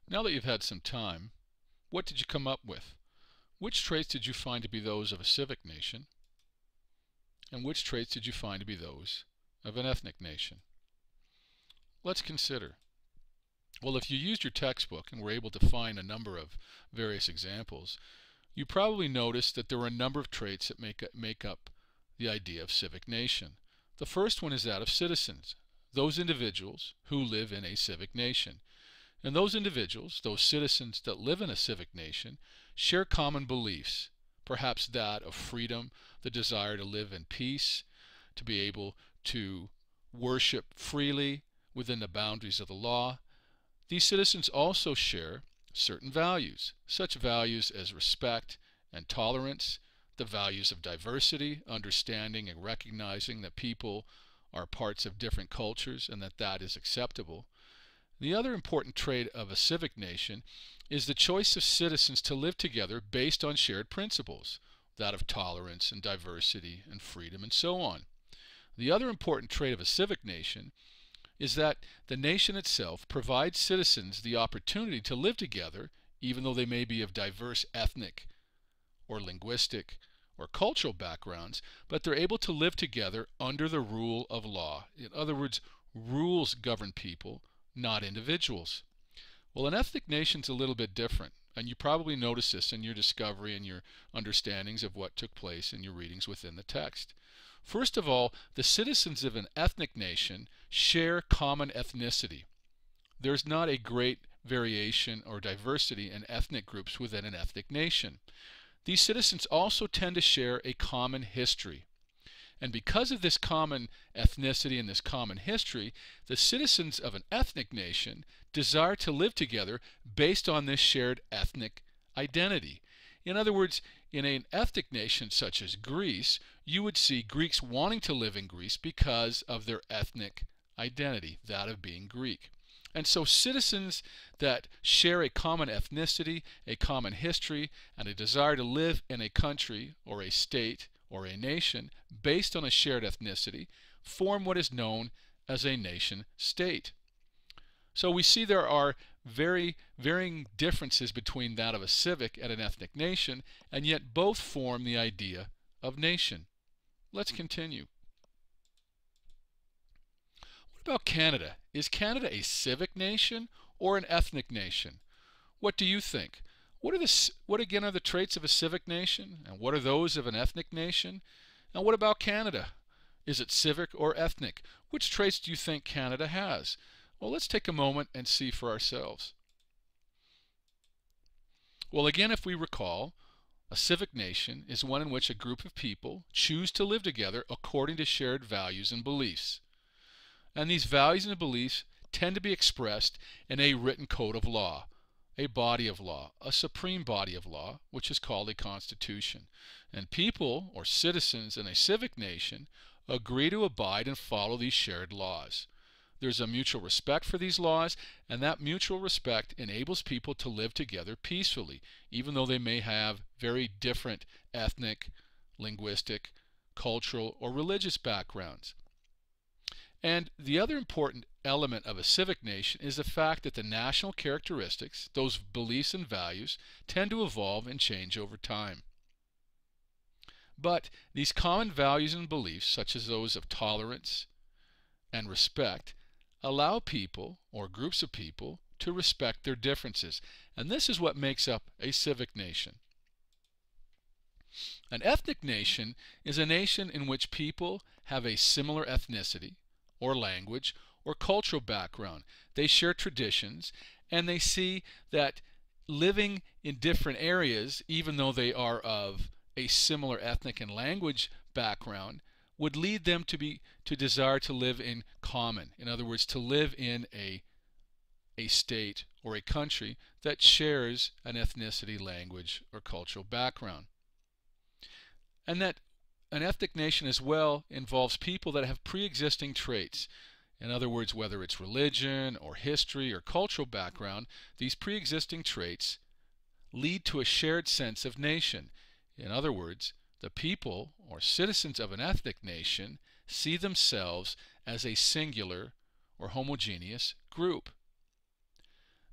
Now that you've had some time, what did you come up with? Which traits did you find to be those of a civic nation? And which traits did you find to be those of an ethnic nation? Let's consider. Well, if you used your textbook and were able to find a number of various examples, you probably noticed that there were a number of traits that make up the idea of civic nation. The first one is that of citizens, those individuals who live in a civic nation. And those individuals, those citizens that live in a civic nation, share common beliefs, perhaps that of freedom, the desire to live in peace, to be able to worship freely within the boundaries of the law. These citizens also share certain values, such values as respect and tolerance, the values of diversity, understanding and recognizing that people are parts of different cultures and that is acceptable. The other important trait of a civic nation is the choice of citizens to live together based on shared principles, that of tolerance and diversity and freedom and so on. The other important trait of a civic nation is that the nation itself provides citizens the opportunity to live together, even though they may be of diverse ethnic or linguistic or cultural backgrounds, but they're able to live together under the rule of law. In other words, rules govern people, not individuals. Well, an ethnic nation's a little bit different, and you probably noticed this in your discovery and your understandings of what took place in your readings within the text. First of all, the citizens of an ethnic nation share common ethnicity. There's not a great variation or diversity in ethnic groups within an ethnic nation. These citizens also tend to share a common history. And because of this common ethnicity and this common history, the citizens of an ethnic nation desire to live together based on this shared ethnic identity. In other words, in an ethnic nation such as Greece, you would see Greeks wanting to live in Greece because of their ethnic identity, that of being Greek. And so citizens that share a common ethnicity, a common history, and a desire to live in a country or a state or a nation based on a shared ethnicity form what is known as a nation-state. So we see there are very varying differences between that of a civic and an ethnic nation, and yet both form the idea of nation. Let's continue. What about Canada? Is Canada a civic nation or an ethnic nation? What do you think? What again are the traits of a civic nation, and what are those of an ethnic nation? And what about Canada? Is it civic or ethnic? Which traits do you think Canada has? Well, let's take a moment and see for ourselves. Well, again, if we recall, a civic nation is one in which a group of people choose to live together according to shared values and beliefs. And these values and beliefs tend to be expressed in a written code of law, a body of law, a supreme body of law, which is called a constitution. And people, or citizens in a civic nation, agree to abide and follow these shared laws. There's a mutual respect for these laws, and that mutual respect enables people to live together peacefully, even though they may have very different ethnic, linguistic, cultural, or religious backgrounds. And the other important element of a civic nation is the fact that the national characteristics, those beliefs and values, tend to evolve and change over time. But these common values and beliefs, such as those of tolerance and respect, allow people or groups of people to respect their differences. And this is what makes up a civic nation. An ethnic nation is a nation in which people have a similar ethnicity or language or cultural background. They share traditions, and they see that living in different areas, even though they are of a similar ethnic and language background, would lead them to desire to live in common. In other words, to live in a state or a country that shares an ethnicity, language, or cultural background. And that an ethnic nation as well involves people that have pre-existing traits. In other words, whether it's religion or history or cultural background, these pre-existing traits lead to a shared sense of nation. In other words, the people or citizens of an ethnic nation see themselves as a singular or homogeneous group.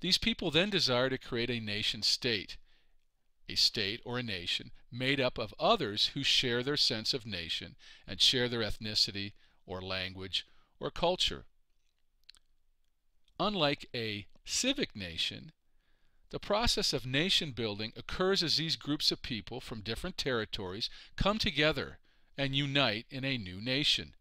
These people then desire to create a nation-state, a state or a nation made up of others who share their sense of nation and share their ethnicity or language or culture. Unlike a civic nation, the process of nation building occurs as these groups of people from different territories come together and unite in a new nation.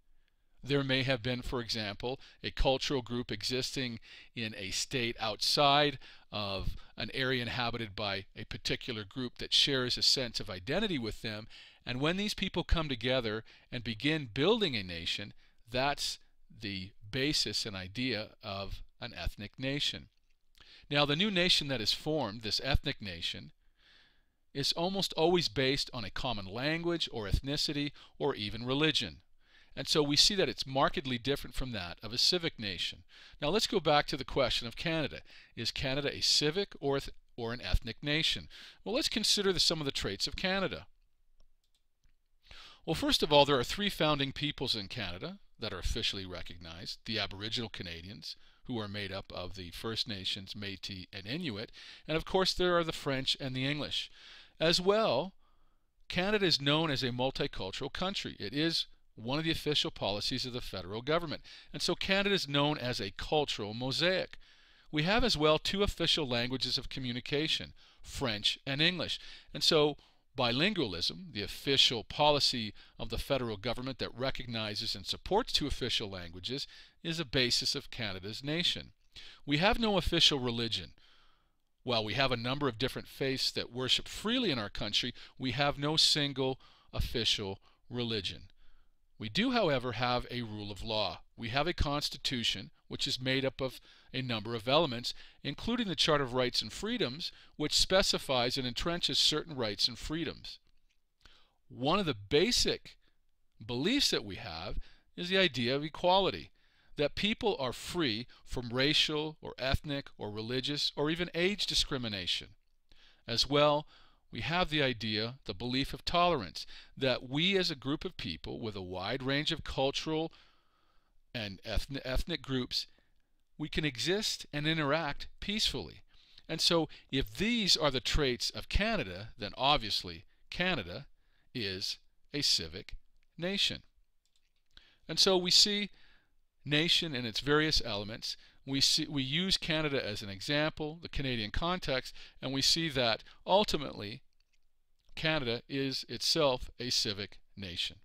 There may have been, for example, a cultural group existing in a state outside of an area inhabited by a particular group that shares a sense of identity with them, and when these people come together and begin building a nation, that's the basis and idea of an ethnic nation. Now, the new nation that is formed, this ethnic nation, is almost always based on a common language or ethnicity or even religion. And so we see that it's markedly different from that of a civic nation. Now let's go back to the question of Canada. Is Canada a civic or an ethnic nation? Well, let's consider some of the traits of Canada. Well, first of all, there are 3 founding peoples in Canada that are officially recognized: the Aboriginal Canadians, who are made up of the First Nations, Métis, and Inuit, and of course there are the French and the English. As well, Canada is known as a multicultural country. It is one of the official policies of the federal government. And so Canada is known as a cultural mosaic. We have as well 2 official languages of communication, French and English. And so bilingualism, the official policy of the federal government that recognizes and supports 2 official languages, is a basis of Canada's nation. We have no official religion. While we have a number of different faiths that worship freely in our country, we have no single official religion. We do, however, have a rule of law. We have a constitution which is made up of a number of elements, including the Charter of Rights and Freedoms, which specifies and entrenches certain rights and freedoms. One of the basic beliefs that we have is the idea of equality, that people are free from racial or ethnic or religious or even age discrimination. As well, we have the idea, the belief of tolerance, that we as a group of people with a wide range of cultural and ethnic groups, we can exist and interact peacefully. And so if these are the traits of Canada, then obviously Canada is a civic nation. And so we see nation in its various elements. We use Canada as an example, the Canadian context, and we see that ultimately Canada is itself a civic nation.